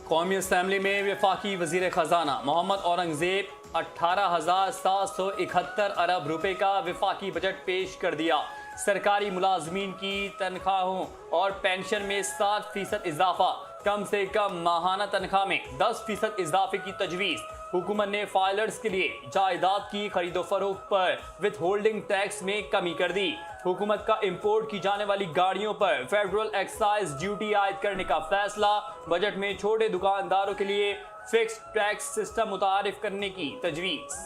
कौमी असम्बली में वफाकी वजीर खजाना मोहम्मद औरंगजेब 18,771 अरब रुपए का वफाकी बजट पेश कर दिया। सरकारी मुलाजमीन की तनख्वाहों और पेंशन में 7% इजाफा, कम से कम माहाना तनख्वाह में 10% इजाफे की तजवीज़। हुकूमत ने फाइलर्स के लिए जायदाद की खरीदो फरोख्त पर विद होल्डिंग टैक्स में कमी कर दी। हुकूमत का इंपोर्ट की जाने वाली गाड़ियों पर फेडरल एक्साइज ड्यूटी आयद करने का फैसला। बजट में छोटे दुकानदारों के लिए फिक्स्ड टैक्स सिस्टम मुतारिफ करने की तजवीज़।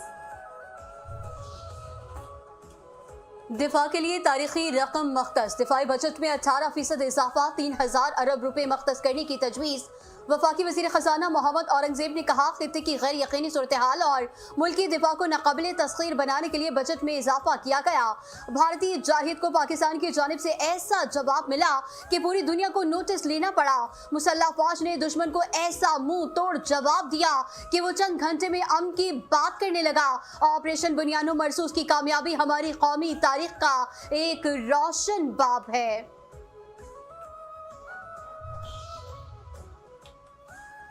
दिफा के लिए तारीखी रकम मख्तस, दिफाई बजट में 18% इजाफा, 3,000 अरब रुपए मख्तस करने की तजवीज़। वफाकी वज़ीर ख़जाना मोहम्मद औरंगजेब ने कहा, खित्ते की गैर यकीनी सूरत हाल और मुल्की दिफा को नाक़ाबिल तस्खीर बनाने के लिए बजट में इजाफा किया गया। भारतीय जाहिद को पाकिस्तान की जानिब से ऐसा जवाब मिला कि पूरी दुनिया को नोटिस लेना पड़ा। मुसल्लह फौज ने दुश्मन को ऐसा मुंह तोड़ जवाब दिया कि वो चंद घंटे में अमन की बात करने लगा। ऑपरेशन बुनियानो मरसूस की कामयाबी हमारी कौमी तारीख का एक रोशन बाब है।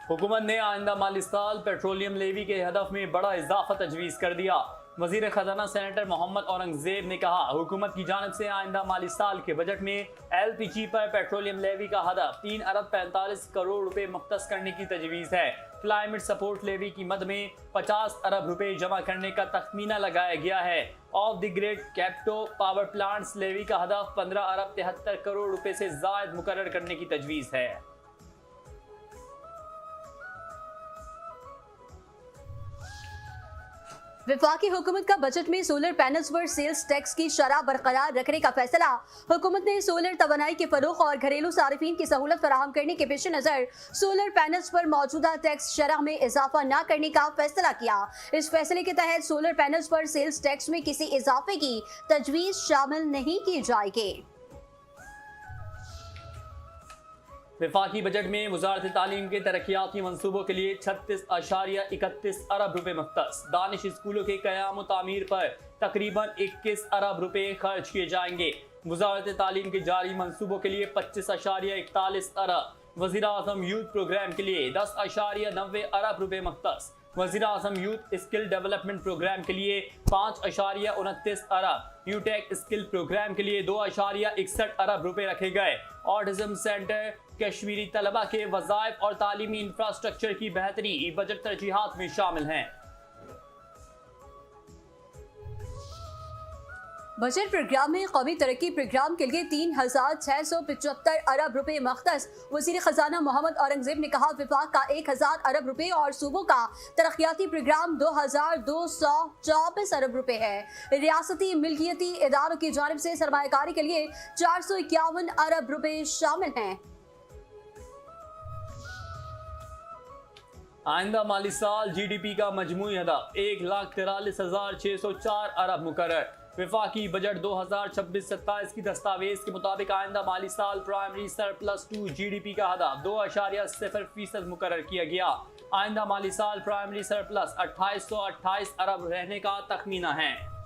हुकूमत ने आइंदा माली साल पेट्रोलियम लेवी के हदफ में बड़ा इजाफा तजवीज़ कर दिया। वजीर खजाना सेनेटर मोहम्मद औरंगजेब ने कहा, हुकूमत की जानब से आइंदा माली साल के बजट में LPG पर पेट्रोलियम लेवी का हदफ 3 अरब 45 करोड़ रुपए मुख्तस करने की तजवीज़ है। क्लाइमेट सपोर्ट लेवी की मद में 50 अरब रुपए जमा करने का तखमीना लगाया गया है। Off the grid captive power plants levy का हदफ 15 अरब 73 करोड़ रुपए से ज़ायद मुकर्रर करने की तजवीज़ है। वफाकी हुकूमत का बजट में सोलर पैनल्स पर सेल्स टैक्स की शरह बरकरार रखने का फैसला। हुकूमत ने सोलर तवानाई के फरोख और घरेलू सारिफीन की सहूलत फराहम करने के पेश नज़र सोलर पैनल्स पर मौजूदा टैक्स शरह में इजाफा न करने का फैसला किया। इस फैसले के तहत सोलर पैनल्स पर सेल्स टैक्स में किसी इजाफे की तजवीज़ शामिल नहीं की जाएगी। वफाकी बजट में वजारत तालीम के तरक्याती मनसूबों के लिए 36.31 अरब रुपए मुख्तस। दानिश स्कूलों के क़याम व तामीर पर तकरीबन 21 अरब रुपए खर्च किए जाएंगे। वजारत तालीम के जारी मनसूबों के लिए 25.41 अरब। वज़ीर आज़म यूथ प्रोग्राम के लिए 10.90 अरब रुपए मुख्तस। वज़ीर आज़म यूथ स्किल डेवलपमेंट प्रोग्राम के लिए 5.29 अरब। यूटेक स्किल प्रोग्राम के लिए 2.61 अरब रुपए रखे गए। ऑटिज्म सेंटर कश्मीरी तलबा के वज़ाइफ और तालीमी इंफ्रास्ट्रक्चर की बेहतरी बजट तरजीहात में शामिल हैं। बजट प्रोग्राम में कौमी तरक्की प्रोग्राम के लिए 3,675 अरब रुपए मख्तस। वज़ीर खजाना मोहम्मद औरंगजेब ने कहा, विफाक का 1,000 अरब रुपए और सूबों का तरक्याती प्रोग्राम 2,224 अरब रुपए है। रियासती मिल्कियती इदारों की जानिब से सरमायाकारी के लिए 451 अरब रुपए शामिल हैं। आइंदा माली साल GDP का मजमूई हदफ 1,43,604 अरब मुकर्रर। वफाकी बजट 2026-27 की दस्तावेज के मुताबिक आइंदा माली साल प्राइमरी सरप्लस टू GDP का हदफ 2.0% मुकर्रर किया गया। आइंदा माली साल प्राइमरी सरप्लस 2828 अरब रहने का तखमीना है।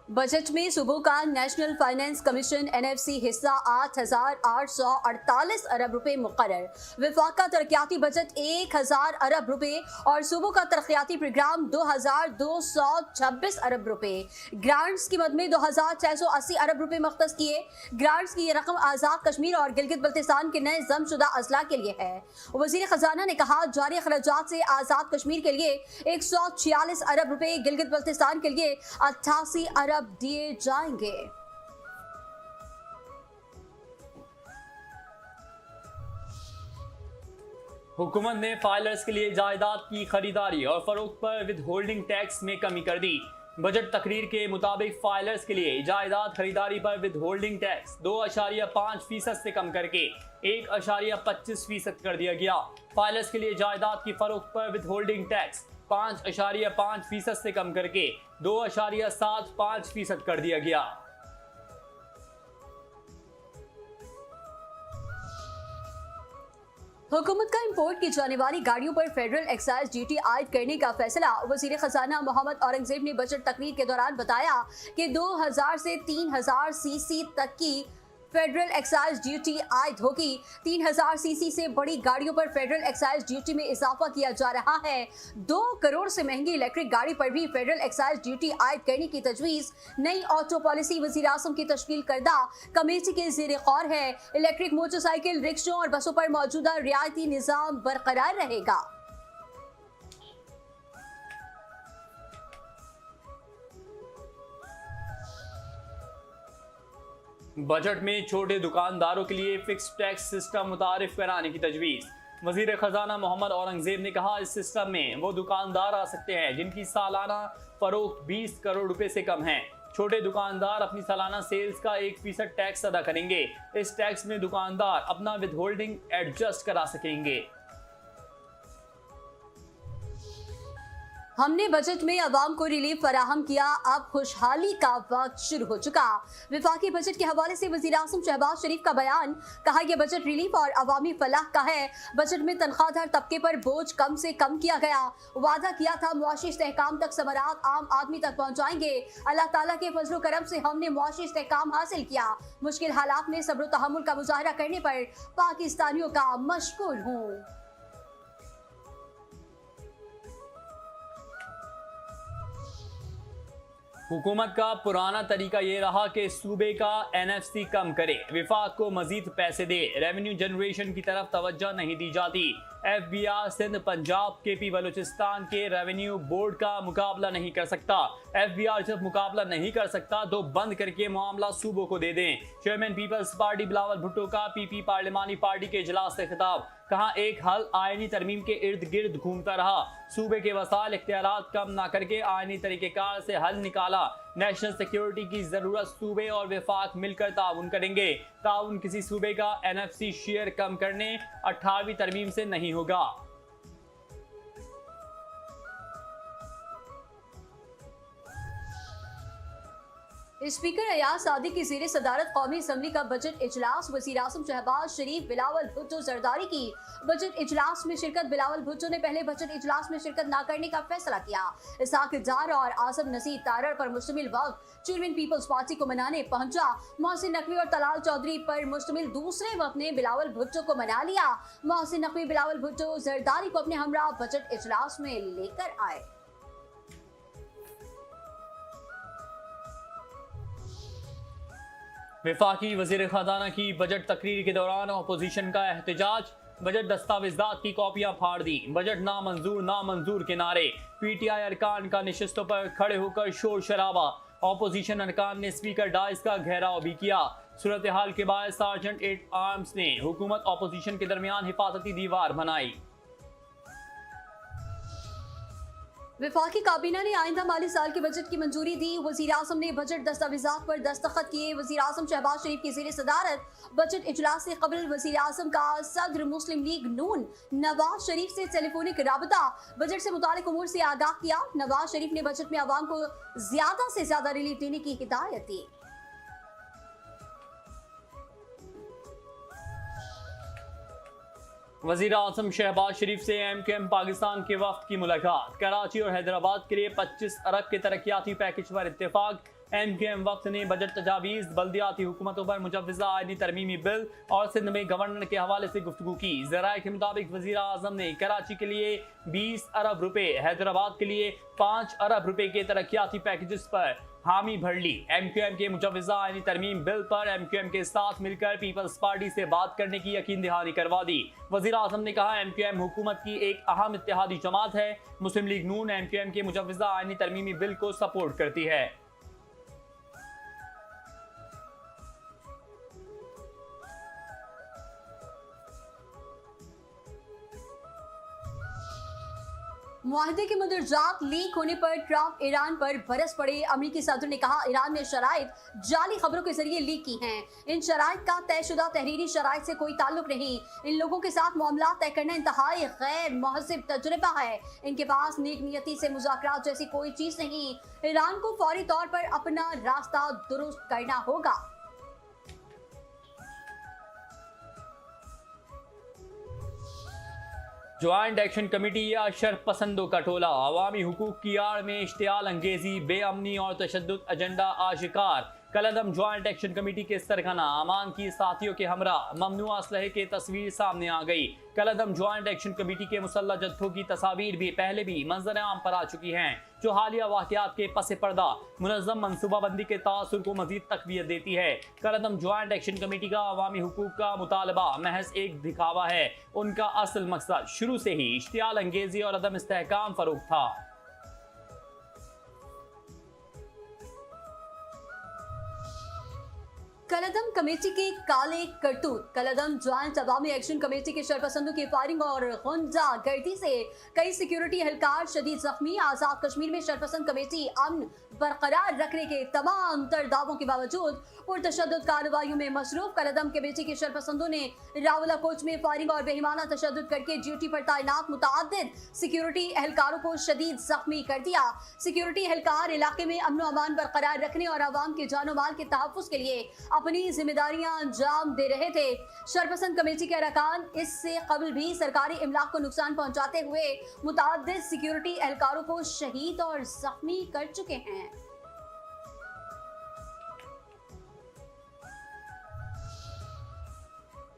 बजट में सूबों का नेशनल फाइनेंस कमीशन NFC हिस्सा 8,848 अरब रुपए मुकर्रर। वफाक का तरक्याती बजट 1,000 अरब रुपए और सूबों का तरक्याती प्रोग्राम 2,226 अरब रुपए। ग्रांट्स की मद में 2,680 अरब रुपए मख्तस किए। ग्रांट्स की ये रकम आज़ाद कश्मीर और गिलगित बल्तिस्तान के नए जमशुदा अजला के लिए है। वज़ीर खजाना ने कहा, जारी अखराजात से आज़ाद कश्मीर के लिए 146 अरब रुपए, गिलगित बल्तिस्तान के लिए 88 अरब दिए जाएंगे। हुकूमत ने फाइलर्स के लिए जायदाद की खरीदारी और फरोख्त पर विद होल्डिंग टैक्स में कमी कर दी। बजट तकरीर के मुताबिक फाइलर्स के लिए जायदाद खरीदारी पर विद होल्डिंग टैक्स 2.5% से कम करके 1.25% कर दिया गया। फाइलर्स के लिए जायदाद की फरोख्त पर विद होल्डिंग टैक्स 5.5% से कम करके 2.75% कर दिया गया। हुकूमत का इंपोर्ट की जाने वाली गाड़ियों पर फेडरल एक्साइज ड्यूटी आयद करने का फैसला। वज़ीर खजाना मोहम्मद औरंगजेब ने बजट तकरीर के दौरान बताया कि 2000 से 3000 सीसी तक की फेडरल एक्साइज ड्यूटी आयद होगी। 3000 सीसी से बड़ी गाड़ियों पर फेडरल एक्साइज ड्यूटी में इजाफा किया जा रहा है। 2 करोड़ से महंगी इलेक्ट्रिक गाड़ी पर भी फेडरल एक्साइज ड्यूटी आयद करने की तजवीज। नई ऑटो पॉलिसी वज़ीर आज़म की तश्कील करदा कमेटी के ज़ेर गौर है। इलेक्ट्रिक मोटरसाइकिल, रिक्शों और बसों पर मौजूदा रियायती निज़ाम बरकरार रहेगा। बजट में छोटे दुकानदारों के लिए फिक्स टैक्स सिस्टम मुतारिफ कराने की तजवीज़। वज़ीर ख़जाना मोहम्मद औरंगज़ेब ने कहा, इस सिस्टम में वो दुकानदार आ सकते हैं जिनकी सालाना फरोख्त 20 करोड़ रुपए से कम है। छोटे दुकानदार अपनी सालाना सेल्स का 1% टैक्स अदा करेंगे। इस टैक्स में दुकानदार अपना विदहोल्डिंग एडजस्ट करा सकेंगे। हमने बजट में अवाम को रिलीफ फराहम किया, अब खुशहाली का वक्त शुरू हो चुका। विफाकी बजट के हवाले से वज़ीर आज़म शहबाज शरीफ का बयान। कहा, यह बजट रिलीफ और अवामी फलाह का है। बजट में तनख्वाहदार तबके पर बोझ कम से कम किया गया। वादा किया था मुआशी इस्तेहकाम तक समरात आम आदमी तक पहुँचाएंगे। अल्लाह ताला के फजल करम से हमने मुआशी इस्तेहकाम हासिल किया। मुश्किल हालात में सब्र तहम्मुल का मुजाहरा करने पर पाकिस्तानियों का मशकूर हूँ। हुकूमत का पुराना तरीका ये रहा कि सूबे का NFC कम करे, विफाक को मजीद पैसे दे, रेवेन्यू जनरेशन की तरफ तवज्जो नहीं दी जाती। FBR सिंध पंजाब KP बलूचिस्तान के रेवेन्यू बोर्ड का मुकाबला नहीं कर सकता। FBR जब मुकाबला नहीं कर सकता तो बंद करके मामला सूबों को दे दें। Chairman People's Party Bilawal Bhutto का PP पार्लिमानी पार्टी के इजलास से खिताब। कहा, एक हल आईनी तरमीम के इर्द गिर्द घूमता रहा। सूबे के वसाइल इख्तियारात कम ना करके आईनी तरीक़ेकार से हल निकाला। नेशनल सिक्योरिटी की जरूरत सूबे और विफाक मिलकर ताउन करेंगे। ताउन किसी सूबे का NFC शेयर कम करने 18वीं तरमीम से नहीं होगा। स्पीकर अयाज सादिक की ज़ेर सदारत कौमी असम्बली का बजट इजलास। वज़ीर आज़म शहबाज शरीफ, बिलावल भुट्टो जरदारी की बजट इजलास में शिरकत। बिलावल भुट्टो ने पहले बजट इजलास में शिरकत न करने का फैसला किया। इसहाक डार और आजम नसीर तारड़ पर मुश्तमिल वक्त चेयरमैन पीपल्स पार्टी को मनाने पहुंचा। मोहसिन नकवी और तलाल चौधरी पर मुश्तमिल दूसरे वक्त ने बिलावल भुट्टो को मना लिया। मोहसिन नकवी बिलावल भुट्टो जरदारी को अपने हमरा बजट इजलास में लेकर आए। विफाकी वज़ीर ख़ज़ाना की बजट तकरीर के दौरान अपोजिशन का एहतजाज। बजट दस्तावेजात की कॉपियां फाड़ दी। बजट नामंजूर के नारे। PTI अरकान का नशिस्तों पर खड़े होकर शोर शराबा। अपोजिशन अरकान ने स्पीकर डाइस का घेराव भी किया। सूरत हाल के बाद सार्जेंट एट आर्म्स ने हुकूमत अपोजिशन के दरमियान हिफाजती दीवार बनाई। विफाकी काबीना ने आइंदा माली साल के बजट की मंजूरी दी। वज़ीर आज़म ने बजट दस्तावेजात पर दस्तखत किए। वज़ीर आज़म शहबाज शरीफ की ज़ेर सदारत बजट इजलास से कबल वज़ीर आज़म का सदर मुस्लिम लीग नून नवाज शरीफ से टेलीफोनिक राबता। बजट से मुतालिक उमूर से आगाह किया। नवाज शरीफ ने बजट में आवाम को ज्यादा से ज्यादा रिलीफ देने की हिदायत दी। वज़ीर आज़म शहबाज शरीफ से MQM पाकिस्तान के वफ्द की मुलाकात। कराची और हैदराबाद के लिए 25 अरब के तरक्याती पैकेज पर इत्तेफाक। MQM वक्त ने बजट तजावीज़, बल्दियाती हुकूमतों पर मुजव्वज़ा आईनी तरमीमी बिल और सिंध में गवर्नर के हवाले से गुफ्तगू की। ज़राए के मुताबिक वज़ीर आज़म ने कराची के लिए 20 अरब रुपए, हैदराबाद के लिए 5 अरब रुपए के तरक्याती पैकेजेस पर हामी भर ली। MQM के मुजव्वज़ा आईनी तरमीम बिल पर MQM के साथ मिलकर पीपल्स पार्टी से बात करने की यकीन दहानी करवा दी। वज़ीर आज़म ने कहा, MQM हुकूमत की एक अहम इत्तेहादी जमात है। मुस्लिम लीग नून MQM के मुजव्वज़ा आईनी तरमीमी बिल को सपोर्ट करती है। मुआहदे के मुदरजात लीक होने पर ट्रंप ईरान पर बरस पड़े। अमेरिकी सदर ने कहा, ईरान ने शराइत जाली खबरों के जरिए लीक की हैं। इन शराइत का तयशुदा तहरीरी शराइत से कोई ताल्लुक नहीं। इन लोगों के साथ मामला तय करना इंतहाई गैर महज़िब तजुर्बा है। इनके पास नेक नियति से मुज़ाकरात जैसी कोई चीज नहीं। ईरान को फौरी तौर पर अपना रास्ता दुरुस्त करना होगा। ज्वाइंट एक्शन कमेटी या शर्फ पसंदों का टोला। अवामी हुकूक की आड़ में इश्तियाल अंगेजी, बेअमनी और तशद्दुद एजेंडा आशिकार। कलअदम ज्वाइंट एक्शन कमेटी के सरगना अमान की साथियों के हमरा ममनुआ असलहे की तस्वीर सामने आ गई। कलअदम ज्वाइंट एक्शन कमेटी के मुसल्लह जत्थों की तस्वीर भी पहले भी मंजर आम पर आ चुकी हैं, जो हालिया वाकयात के पस पर्दा मुनज़्ज़म मनसूबाबंदी के तासुर को मजीद तक़वियत देती है। कलअदम ज्वाइंट एक्शन कमेटी का अवामी हुकूक का मुतालबा महज एक दिखावा है। उनका असल मकसद शुरू से ही इश्तियाल अंगेजी और अदम इस्तेहकाम फरोग था। कलअदम कमेटी के काले करतूत। कलअदम ज्वाइंट अवामी एक्शन कमेटी के शरपसंदों की फायरिंग और गुंडागर्दी से कई सिक्योरिटी एहलकार शदीद जख्मी। आजाद कश्मीर में शरपसंद कमेटी अमन बरकरार रखने के तमाम तर दावों के बावजूद पुरतशद्दुद कार्रवाइयों में मसरूफ। कलअदम कमेटी के शरपसंदों ने रावला कोच में फायरिंग और बेईमाना तशद्दुद करके ड्यूटी पर तैनात मुतअद्दिद सिक्योरिटी एहलकारों को शदीद जख्मी कर दिया। सिक्योरिटी एहलकार इलाके में अमन अमान बरकरार रखने और आवाम के जानो माल के तहफ़्फ़ुज़ के लिए अपनी जिम्मेदारियां अंजाम दे रहे थे। शरपसंद कमेटी के अरकान इससे कबल भी सरकारी इमलाक को नुकसान पहुंचाते हुए मुतअद्दिद सिक्योरिटी एहलकारों को शहीद और जख्मी कर चुके हैं।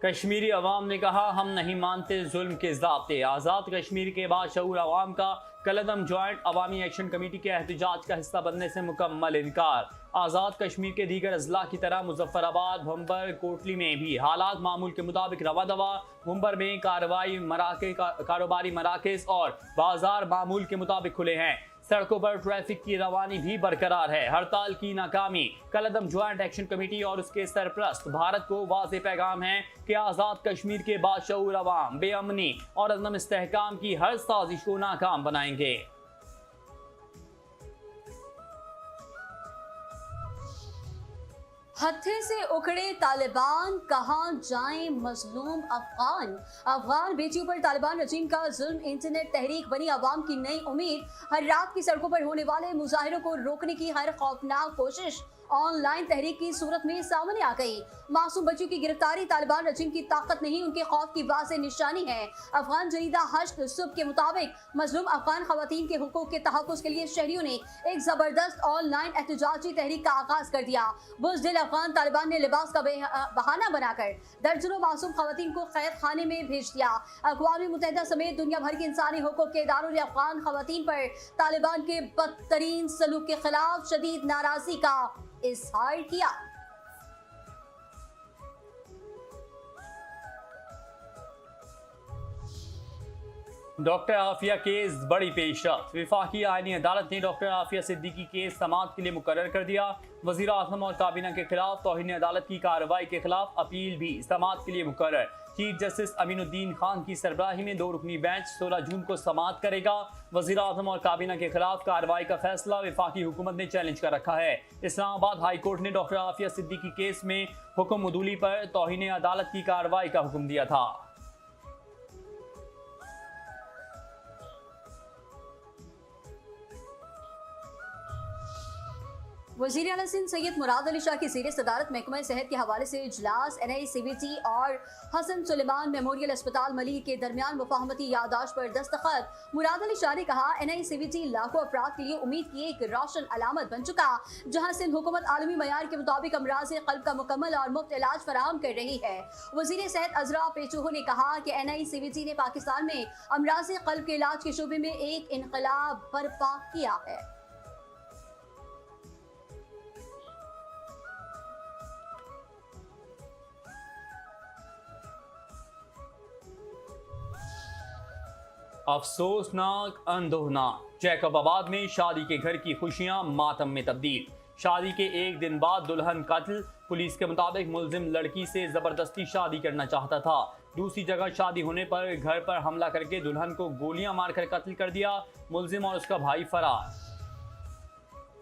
कश्मीरी अवाम ने कहा, हम नहीं मानते जुल्म के ज़ाब्ते। आज़ाद कश्मीर के बाशऊर अवाम का कलअदम ज्वाइंट अवामी एक्शन कमेटी के एहतजाज का हिस्सा बनने से मुकम्मल इनकार। आज़ाद कश्मीर के दीगर अजला की तरह मुजफ्फराबाद, भंबर, कोटली में भी हालात मामूल के मुताबिक रवा दवा। भंबर में कारोबारी मराकज़ और बाजार मामूल के मुताबिक खुले हैं। सड़कों पर ट्रैफिक की रवानी भी बरकरार है। हड़ताल की नाकामी। कलअदम ज्वाइंट एक्शन कमेटी और उसके सरप्रस्त भारत को वाज़ेह पैगाम है कि आज़ाद कश्मीर के बाशऊर अवाम बेअमनी और अदम इस्तेहकाम की हर साजिश को नाकाम बनाएंगे। हत्थे से उखड़े तालिबान, कहां जाएं मजलूम अफगान। अफगान बेटियों पर तालिबान रजीम का जुल्म इंटरनेट तहरीक बनी अवाम की नई उम्मीद। हर रात की सड़कों पर होने वाले मुजाहिरों को रोकने की हर खौफनाक कोशिश ऑनलाइन तहरीक की सूरत में सामने आ गई। मासूम बच्चों की गिरफ्तारी तालिबान रजीम की ताकत नहीं, उनके खौफ की वाज़ेह निशानी है। अफगान जरीदा हश्द सुबह के मुताबिक मजलूम अफगान खवातीन के हुकूक के तहफ़्फ़ुज़ के लिए शहरियों ने एक जबरदस्त ऑनलाइन एहतजाजी तहरीक का आगाज कर दिया। बुज़दिल अफगान तालिबान ने लिबास का बहाना बनाकर दर्जनों मासूम खवातीन को कैद खाने में भेज दिया। अक़वाम मुत्तहिदा समेत दुनिया भर के इंसानी हुकूक के इदारों ने अफगान खवातीन पर तालिबान के बदतरीन सलूक के खिलाफ शदीद नाराज़गी का इज़हार किया। डॉक्टर आफिया केस बड़ी पेशरफ्त। वफाकी आईनी अदालत ने डॉक्टर आफिया सिद्दीकी केस समाअत के लिए मुकर्रर कर दिया। वज़ीर आज़म और काबीना के खिलाफ तौहीन अदालत की कार्रवाई के खिलाफ अपील भी समाअत के लिए मुकर्रर। चीफ जस्टिस अमीनुद्दीन खान की सरबराही में 2 रुकनी बेंच 16 जून को समाअत करेगा। वज़ीर आज़म और काबीना के खिलाफ कार्रवाई का फैसला वफाकी हुकूमत ने चैलेंज कर रखा है। इस्लामाबाद हाई कोर्ट ने डॉक्टर आफिया सिद्दीकी केस में हुक्म अदूली पर तौहीन अदालत की कार्रवाई का हुक्म दिया था। वज़ीर आला सिंध सैयद मुराद अली शाह की ज़ेर सदारत महकमा सेहत के हवाले से इजलास। NICVT और हसन सुलेमान मेमोरियल अस्पताल मलिक के दरमियान मुफाहमती यादाश्त पर दस्तखत। मुराद अली शाह ने कहा, NICVT लाखों अफराद के लिए उम्मीद की एक रोशन अलामत बन चुका, जहाँ सिंध हुकूमत आलमी मयार के मुताबिक अमराज़ क़ल्ब का मुकम्मल और मुफ्त इलाज फराहम कर रही है। वज़ीर सेहत अज़रा पेचूहो ने कहा कि NICVT ने पाकिस्तान में अमराज़ क़ल्ब के इलाज के शोबे में एक इनकलाब बर्पा किया है। अफसोसनाक अंदोहनाक। जैकबाबाद में शादी के घर की खुशियां मातम में तब्दील। शादी के एक दिन बाद दुल्हन कत्ल। पुलिस के मुताबिक मुलजिम लड़की से जबरदस्ती शादी करना चाहता था। दूसरी जगह शादी होने पर घर पर हमला करके दुल्हन को गोलियां मारकर कत्ल कर दिया। मुलजिम और उसका भाई फरार।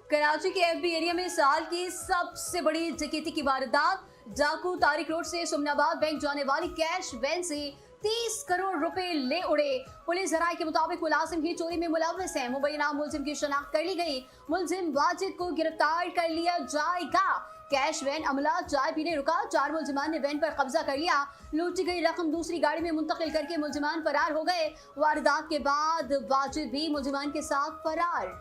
कराची के FB एरिया में साल की सबसे बड़ी डकैती की वारदात। डाकू तारिक रोड से सुमनाबाद बैंक जाने वाली कैश वैन से 30 करोड़ रुपए ले उड़े। पुलिस जराये के मुताबिक मुलाजिम ही चोरी में मुलव्वस है। मुबैना मुलजिम की शनाख्त कर ली गई। मुलजिम वाजिद को गिरफ्तार कर लिया जाएगा। कैश वैन अमला चाय पीने रुका। 4 मुलजिमान ने वैन पर कब्जा कर लिया। लूटी गई रकम दूसरी गाड़ी में मुंतकिल करके मुलजिमान फरार हो गए। वारदात के बाद वाजिद भी मुलजिमान के साथ फरार।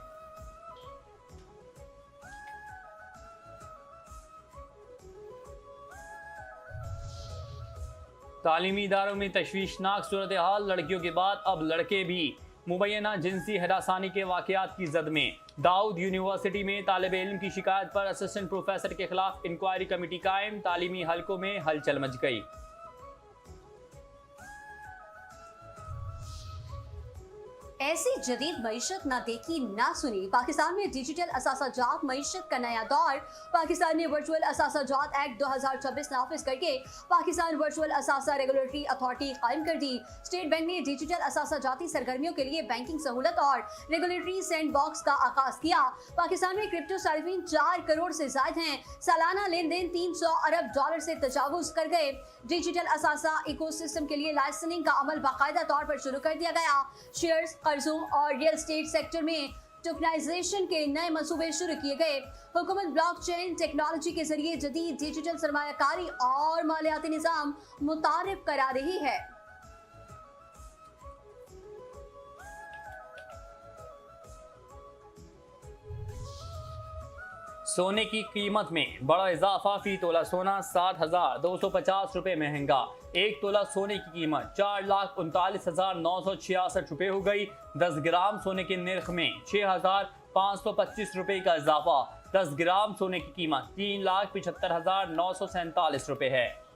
तालीमी इदारों में तशवीशनाक सूरत हाल, लड़कियों के बाद अब लड़के भी मुबैना जिनसी हरासानी के वाकयात की जद में। दाऊद यूनिवर्सिटी में तालिब इल्म की शिकायत पर असिस्टेंट प्रोफेसर के खिलाफ इंक्वायरी कमेटी कायम, तालीमी हलकों में हलचल मच गई। ऐसी जदीद मईशत ना देखी ना सुनी। पाकिस्तान में डिजिटल असासाजात मईशत का नया दौर। पाकिस्तान ने वर्चुअल असासाजात एक्ट 2026 नाफिज करके पाकिस्तान वर्चुअल असासा रेगुलेटरी अथॉरिटी कायम कर दी। स्टेट बैंक ने डिजिटल असासाजाती सरगर्मियों के लिए बैंकिंग सहूलत और रेगुलेटरी सैंड बॉक्स का आगाज किया। पाकिस्तान में क्रिप्टो सार्फिन 4 करोड़ से ज्यादा हैं। सालाना लेन देन 300 अरब डॉलर से तजावुज कर गए। डिजिटल असासा इकोसिस्टम के लिए लाइसेंसिंग का अमल बाकायदा तौर पर शुरू कर दिया गया। शेयर्स, कर्जों और रियल एस्टेट सेक्टर में टोकनाइजेशन के नए मंसूबे शुरू किए गए। हुकूमत ब्लॉकचेन टेक्नोलॉजी के जरिए जदीद डिजिटल सरमायाकारी और मालियाती निज़ाम मुतारिफ करा रही है। सोने की कीमत में बड़ा इजाफा, फी तोला सोना 7,250 रुपये महंगा। 1 तोला सोने की कीमत 4,39,966 रुपये हो गई। 10 ग्राम सोने के निर्ख में 6,525 रुपये का इजाफा। 10 ग्राम सोने की कीमत 3,75,947 रुपये है।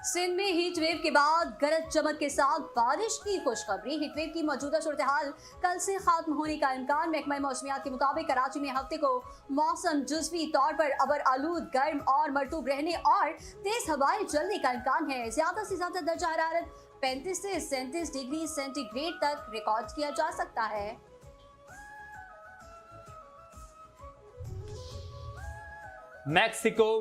सिंध में हीट वेव के बाद गरज चमक के साथ बारिश की खुशखबरी। हीट वेव की मौजूदा सूरत हाल कल से खत्म होने का इम्कान। महकमा मौसमियात के मुताबिक कराची में हफ्ते को मौसम जुज़वी तौर पर अबर आलूद, गर्म और मरतूब रहने और तेज हवाएं चलने का इम्कान है। ज्यादा से ज्यादा दर्जा हरारत 35 से 37 डिग्री सेंटीग्रेड तक रिकॉर्ड किया जा सकता है। मैक्सिको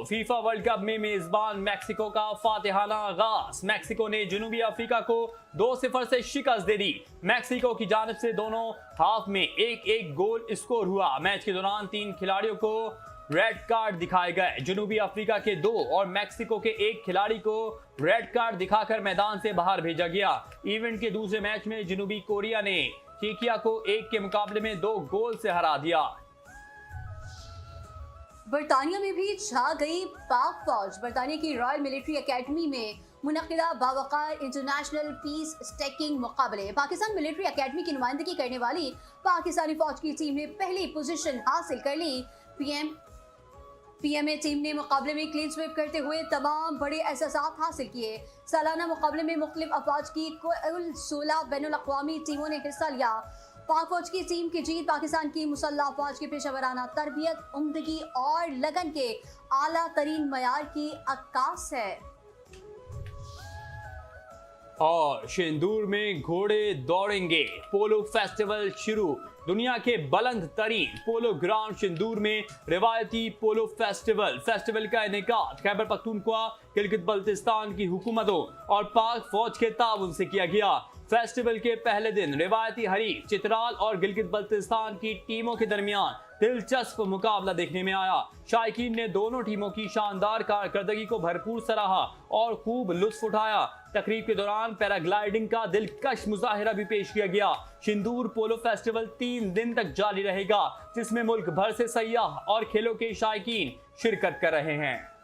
फीफा वर्ल्ड कप में मेजबान मैक्सिको का फातिहाना आगाज। मैक्सिको ने जनूबी अफ्रीका को 2-0 से शिकस्त दे दी। मैक्सिको की जानिब से दोनों हाफ में एक गोल स्कोर हुआ। मैच के दौरान 3 खिलाड़ियों को रेड कार्ड दिखाए गए। जनूबी अफ्रीका के 2 और मैक्सिको के 1 खिलाड़ी को रेड कार्ड दिखाकर मैदान से बाहर भेजा गया। इवेंट के दूसरे मैच में जनूबी कोरिया ने चेकिया को 1 के मुकाबले में 2 गोल से हरा दिया। बरतानिया में भी छा गई पाक फौज। बरतानिया की रॉयल मिलिट्री एकेडमी में मुनक्किदा बावकार इंटरनेशनल पीस स्टेकिंग मुकाबले। पाकिस्तान मिलिट्री एकेडमी की नुमाइंदगी करने वाली पाकिस्तानी फौज की टीम ने पहली पोजीशन हासिल कर ली। पीएमए टीम ने मुकाबले में क्लीन स्वीप करते हुए तमाम बड़े एहसासात हासिल किए। सालाना मुकाबले में मुख्तलिफ अफवाज की कुल 16 बैनुल अक़वामी टीमों ने हिस्सा लिया। पाक फौज की टीम की जीत पाकिस्तान की मुसल्लह अफवाज की पेशेवराना तरबियत, उम्दगी और लगन के आला तरीन मयार की अक्कास है। और शेंदूर में घोड़े दौड़ेंगे, पोलो फेस्टिवल शुरू। दुनिया के बुलंद तरीन पोलो ग्राउंड शेंदूर में रिवायती पोलो फेस्टिवल का इनेकाद खैबर पख्तूनख्वा, गिलगित बल्तिस्तान की हुकूमतों और पाक फौज के ताउन से किया गया। फेस्टिवल के पहले दिन रिवायती हरीफ चित्राल और गिलगित बल्तिस्तान की टीमों के दरमियान दिलचस्प मुकाबला देखने में आया। शायकीन ने दोनों टीमों की शानदार कारकर्दगी को भरपूर सराहा और खूब लुत्फ उठाया। तकरीब के दौरान पैराग्लाइडिंग का दिलकश मुजाहिरा भी पेश किया गया। शेंदूर पोलो फेस्टिवल 3 दिन तक जारी रहेगा, जिसमें मुल्क भर से सयाह और खेलों के शायकीन शिरकत कर रहे हैं।